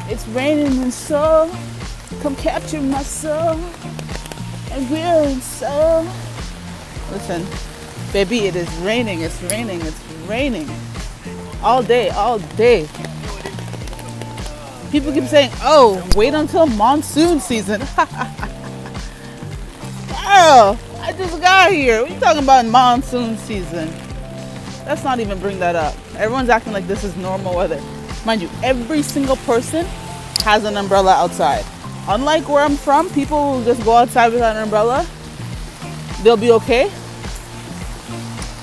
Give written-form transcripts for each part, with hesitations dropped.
It's raining and so come capture my soul and we're so. Listen, baby, it is raining, it's raining, it's raining. All day, all day. People keep saying, oh, wait until monsoon season. Girl, I just got here. What are you talking about monsoon season? Let's not even bring that up. Everyone's acting like this is normal weather. Mind you, every single person has an umbrella outside. Unlike where I'm from, people will just go outside without an umbrella. They'll be okay.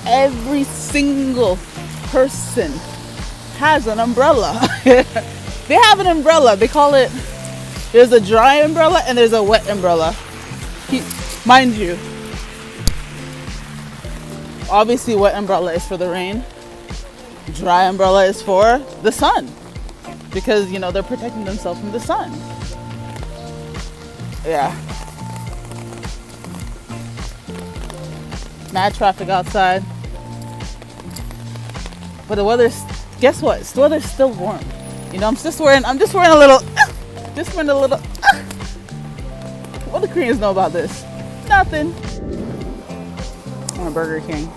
Every single person has an umbrella. They have an umbrella. They call it, there's a dry umbrella and there's a wet umbrella. Mind you, obviously wet umbrella is for the rain. Dry umbrella is for the sun. Because, you know, they're protecting themselves from the sun. Yeah. Mad traffic outside. But the weather's, guess what? The weather's still warm. You know, I'm just wearing a little, what do Koreans know about this? Nothing. I'm a Burger King.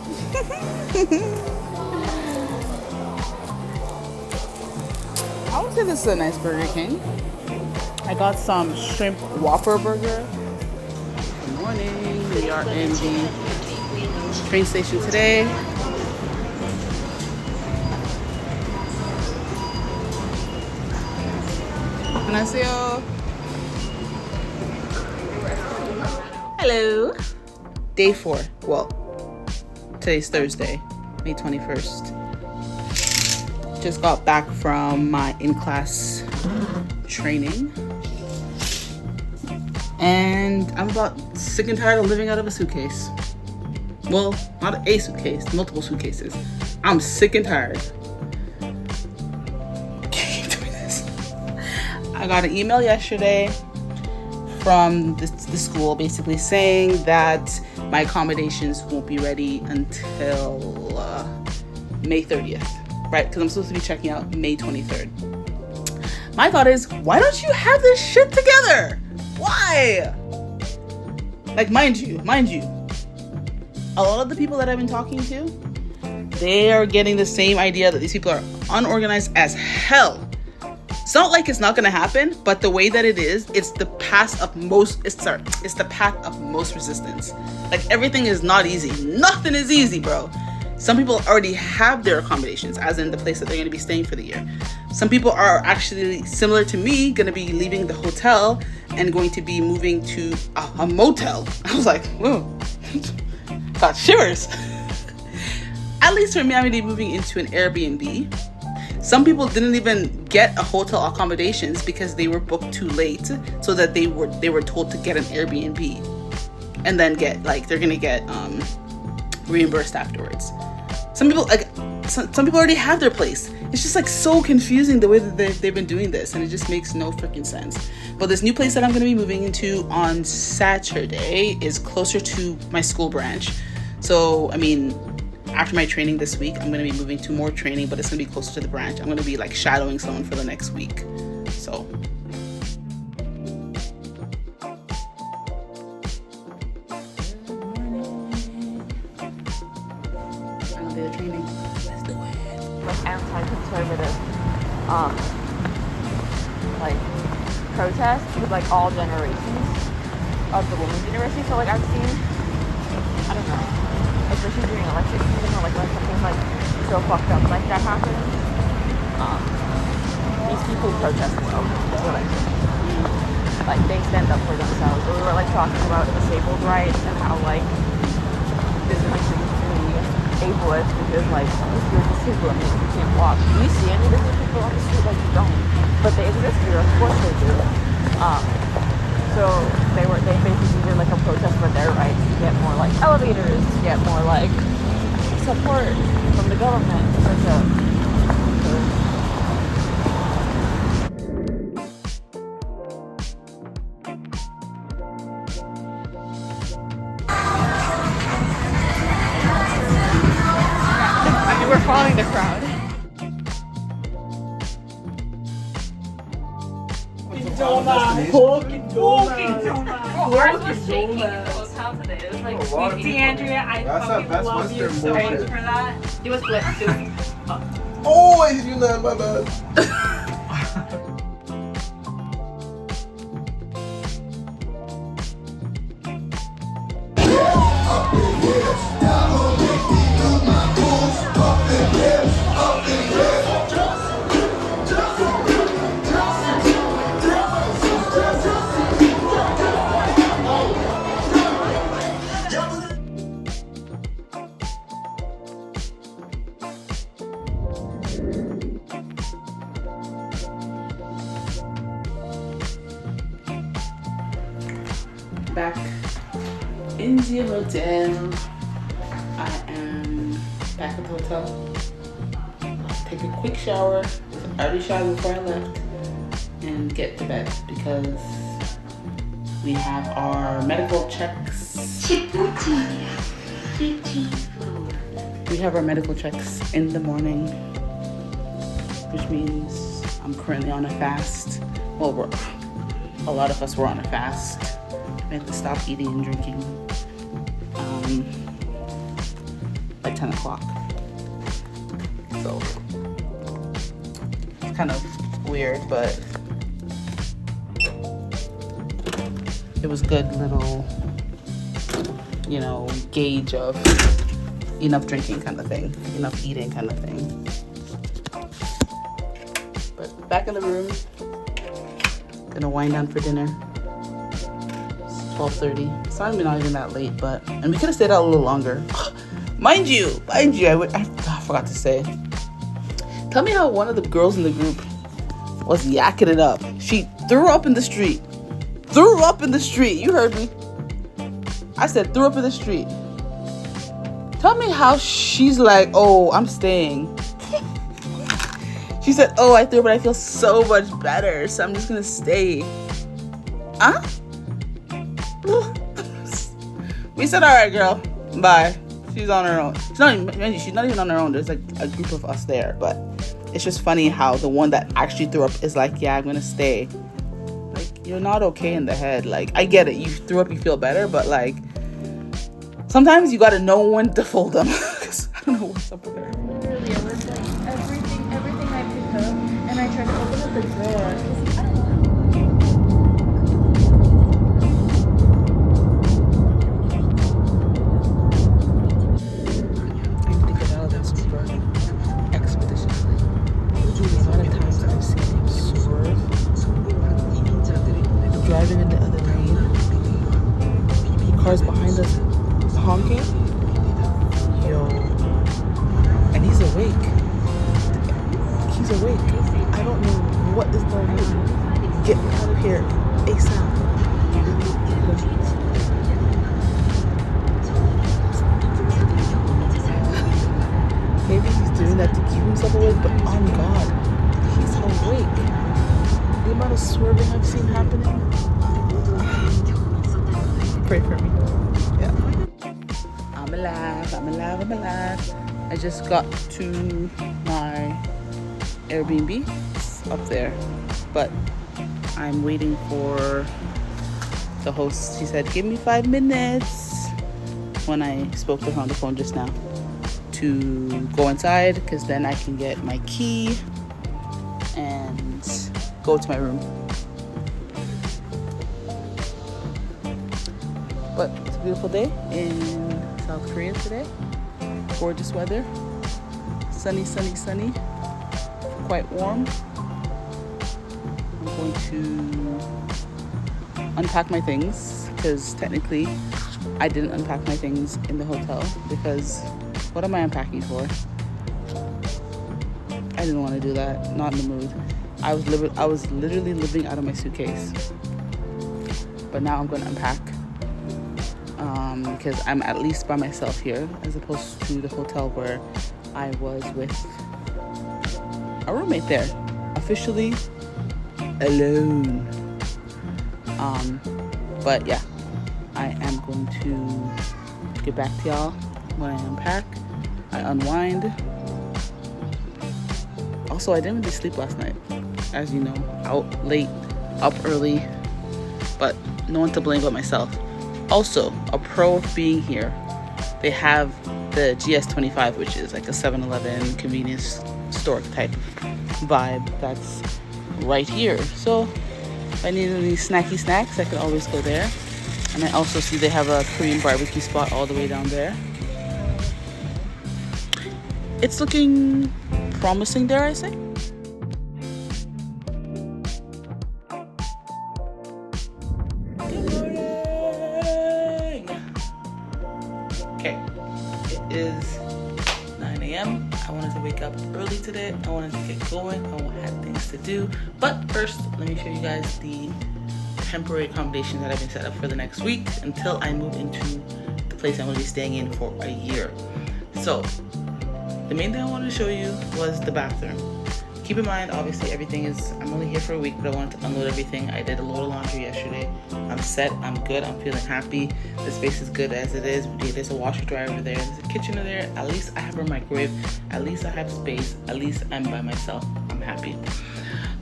I would say this is a nice Burger King. I got some shrimp Whopper burger. Good morning. We are in the train station today. 안녕하세요. Hello. Day 4. Well, today's Thursday, May 21st. Just got back from my in-class training. And I'm about sick and tired of living out of a suitcase. Well, not a suitcase, multiple suitcases. I'm sick and tired. Keep doing this. I got an email yesterday from the school basically saying that my accommodations won't be ready until May 30th, right? Because I'm supposed to be checking out May 23rd. My thought is, why don't you have this shit together? Why? Like, mind you, a lot of the people that I've been talking to, they are getting the same idea that these people are unorganized as hell. It's not like it's not gonna happen, but the way that it is, it's the path of most resistance. Like, everything is not easy. Nothing is easy, bro. Some people already have their accommodations, as in the place that they're gonna be staying for the year. Some people are actually similar to me, gonna be leaving the hotel and going to be moving to a motel. I was like, whoa, got shivers. At least for me, I'm gonna be moving into an Airbnb. Some people didn't even get a hotel accommodations because they were booked too late, so that they were told to get an Airbnb and then they're gonna get reimbursed afterwards. Some people already have their place. It's just like so confusing the way that they've been doing this, and it just makes no freaking sense. But this new place that I'm gonna be moving into on Saturday is closer to my school branch. So, I mean, after my training this week, I'm going to be moving to more training, but it's going to be closer to the branch. I'm going to be like shadowing someone for the next week. So. I'm going to do the training. Let's do it. Like anti-conservative, like protests with like all generations of the women's university. So like I've seen, I don't know, especially during election season, or like when something like so fucked up like that happens, these people protest well. That's what I mean. Like they stand up for themselves. We were like talking about disabled rights and how like this is really ableist because like if you're disabled, I mean, you can't walk. Do you see any disabled people on the street? Like you don't, but they exist here. Of course they do. So they basically did like a protest for their rights to get more like elevators, to get more like support from the government. I mean, we're following the crowd. donut. Fucking donut. Ours was shaking in the hotel today. It was like sweet. D'Andrea, I fucking love you so much for that. It was flipped too. Oh, I hit you in the head, my bad. Back in the hotel. I am back at the hotel. Take a quick shower. I already showered before I left, and get to bed because we have our medical checks. We have our medical checks in the morning, which means I'm currently on a fast. Well, a lot of us were on a fast. We had to stop eating and drinking by 10 o'clock. So it's kind of weird, but it was good little, you know, gauge of enough drinking kind of thing, enough eating kind of thing. But back in the room, gonna wind down for dinner. 12:30. It's not even that late, and we could have stayed out a little longer. Mind you, I forgot to say. Tell me how one of the girls in the group was yakking it up. She threw up in the street. Threw up in the street. You heard me. I said threw up in the street. Tell me how she's like, oh, I'm staying. She said, oh, I threw up, but I feel so much better, so I'm just gonna stay. Huh? We said, all right, girl, bye. She's on her own. She's not even on her own. There's like a group of us there, but it's just funny how the one that actually threw up is like, yeah, I'm gonna stay. Like, you're not okay in the head. Like, I get it. You threw up, you feel better, but like, sometimes you gotta know when to fold them. Cause I don't know what's up with her. Literally, it was like everything I picked up, and I tried to open up the drawer. 'Cause I don't know. Driving in the other lane, cars behind us honking. Yo, and he's awake. I don't know what is going on. Get me out of here ASAP. Maybe he's doing that to keep himself awake, but on God, he's awake. The amount of swerving I've seen happening. Pray for me. Yeah. I'm alive. I just got to my Airbnb. It's up there. But I'm waiting for the host. She said, give me 5 minutes when I spoke to her on the phone just now to go inside, because then I can get my key and go to my room. But it's a beautiful day in South Korea today. Gorgeous weather. Sunny. Quite warm. I'm going to unpack my things, because technically I didn't unpack my things in the hotel, because what am I unpacking for? I didn't want to do that. Not in the mood. I was literally living out of my suitcase. But now I'm going to unpack, because I'm at least by myself here, as opposed to the hotel where I was with a roommate there. Officially alone. But yeah, I am going to get back to y'all when I unpack. I unwind. Also, I didn't really sleep last night. As you know, out late up early, but no one to blame but myself. Also, a pro of being here, they have the GS25, which is like a 7-Eleven convenience store type vibe that's right here. So if I need any snacky snacks, I can always go there. And I also see they have a Korean barbecue spot all the way down there. It's looking promising, dare I say. Good morning. Okay, it is 9 a.m. I wanted to wake up early today. I wanted to get going. I had things to do. But first, let me show you guys the temporary accommodations that have been set up for the next week until I move into the place I'm going to be staying in for a year. So the main thing I wanted to show you was the bathroom. Keep in mind, obviously I'm only here for a week, but I wanted to unload everything. I did a load of laundry yesterday. I'm set, I'm good, I'm feeling happy. The space is good as it is. There's a washer dryer over there, there's a kitchen over there. At least I have a microwave, at least I have space, at least I'm by myself. I'm happy.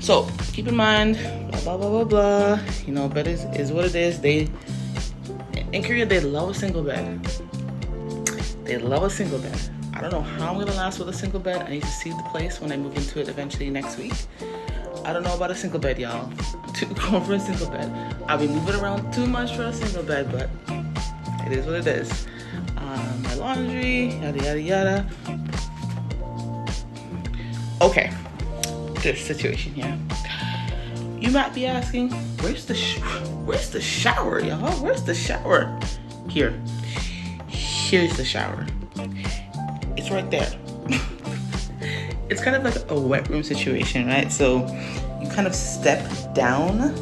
So keep in mind, blah, blah, blah, blah, blah. You know, bed is what it is. In Korea, they love a single bed. They love a single bed. I don't know how I'm gonna last with a single bed. I need to see the place when I move into it eventually next week. I don't know about a single bed, y'all. Going for a single bed. I'll be moving around too much for a single bed, but it is what it is. My laundry, yada, yada, yada. Okay. This situation here. You might be asking, where's the shower, y'all? Where's the shower? Here's the shower. It's right there. It's kind of like a wet room situation, right? So you kind of step down.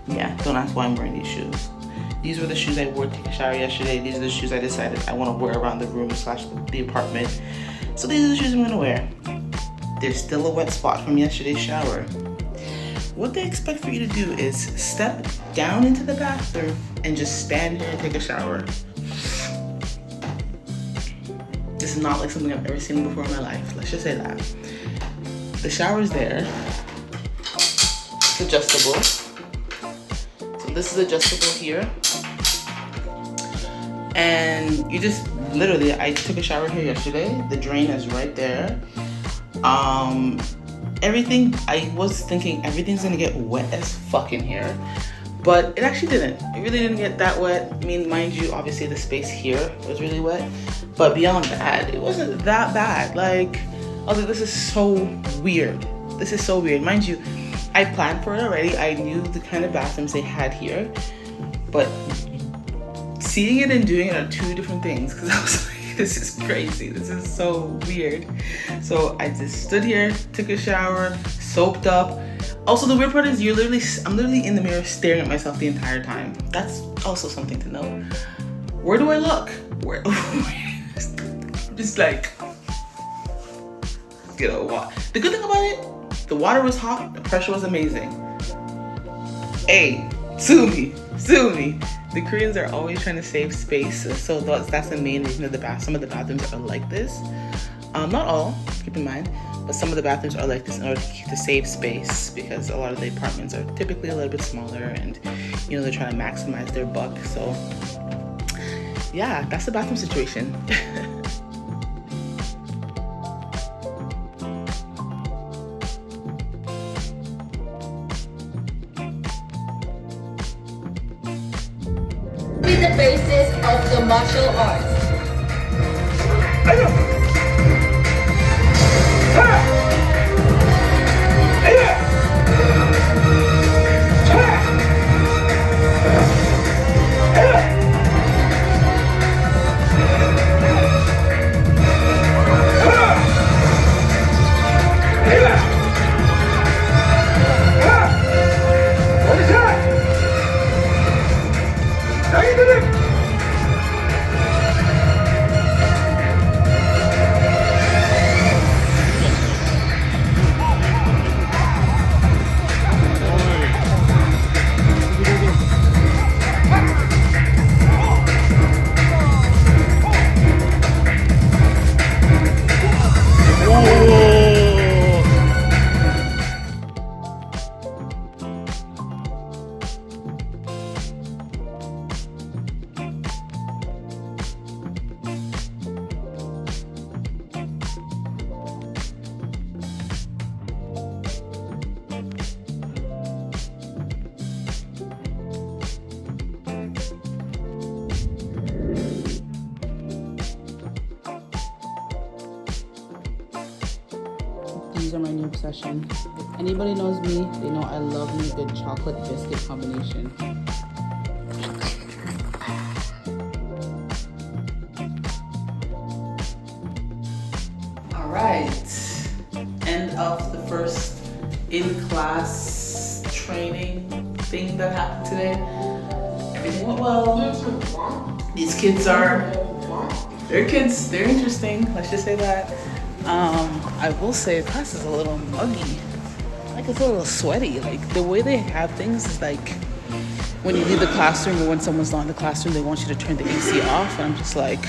Yeah, don't ask why I'm wearing these shoes. These were the shoes I wore to take a shower yesterday. These are the shoes I decided I want to wear around the room / the apartment. So these are the shoes I'm gonna wear. There's still a wet spot from yesterday's shower. What they expect for you to do is step down into the bathroom and just stand here and take a shower. This is not like something I've ever seen before in my life. Let's just say that. The shower's there. It's adjustable. So this is adjustable here. And you just literally, I took a shower here yesterday. The drain is right there. Everything, I was thinking everything's gonna get wet as fuck in here, but it actually didn't. It really didn't get that wet. I mean, mind you, obviously the space here was really wet, but beyond that, it wasn't that bad. Like, I was like, this is so weird. This is so weird. Mind you, I planned for it already. I knew the kind of bathrooms they had here, but seeing it and doing it are two different things, because I was like, this is crazy. This is so weird. So I just stood here, took a shower, soaped up. Also, the weird part is I'm literally in the mirror staring at myself the entire time. That's also something to know. Where do I look? Where? I'm just like, you know what? The good thing about it, the water was hot, the pressure was amazing. Hey, sue me. The Koreans are always trying to save space, so that's the main reason of some of the bathrooms are like this. Not all, keep in mind, but some of the bathrooms are like this in order to save space, because a lot of the apartments are typically a little bit smaller, and you know, they're trying to maximize their buck. So yeah, that's the bathroom situation. The basis of the martial arts. These are my new obsession. If anybody knows me, they know I love me a good chocolate biscuit combination. All right, end of the first in-class training thing that happened today. Everything went well. These kids they're kids, they're interesting, let's just say that. I will say the class is a little muggy. Like it's a little sweaty. Like the way they have things is like when you leave the classroom or when someone's not in the classroom, they want you to turn the AC off. And I'm just like,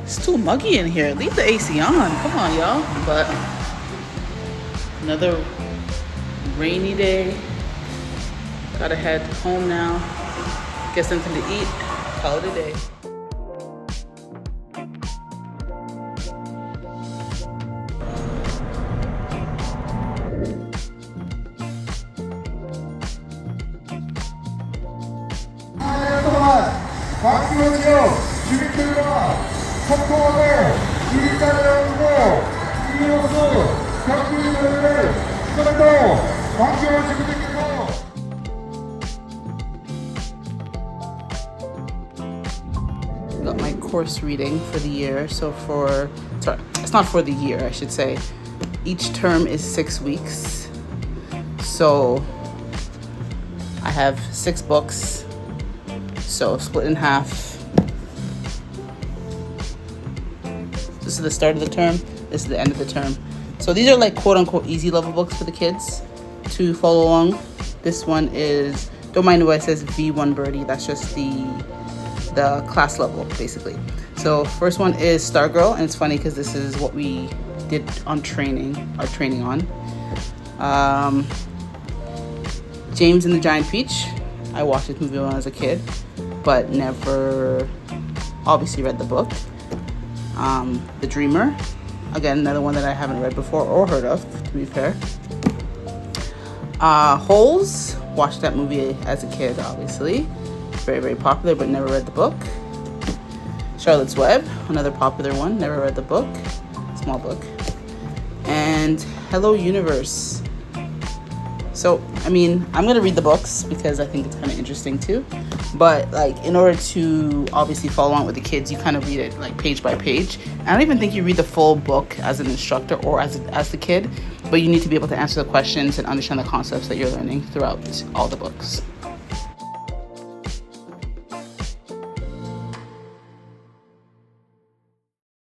it's too muggy in here. Leave the AC on. Come on, y'all. But another rainy day. Gotta head home now. Get something to eat. Call it a day. Got my course reading for the year. So it's not for the year, I should say. Each term is 6 weeks. So I have 6 books. So split in half. This is the start of the term. This is the end of the term. So these are like quote unquote easy level books for the kids to follow along. This one is, don't mind what it says V1 Birdie. That's just the class level basically. So first one is Stargirl, and it's funny because this is what we did on our training on. James and the Giant Peach. I watched this movie when I was a kid, but never obviously read the book. The Dreamer, again, another one that I haven't read before or heard of, to be fair. Holes, watched that movie as a kid, obviously. Very, very popular, but never read the book. Charlotte's Web, another popular one, never read the book. Small book. And Hello Universe. So, I mean, I'm going to read the books because I think it's kind of interesting too. But, like, in order to obviously follow along with the kids, you kind of read it, like, page by page. I don't even think you read the full book as an instructor or as the kid. But you need to be able to answer the questions and understand the concepts that you're learning throughout all the books.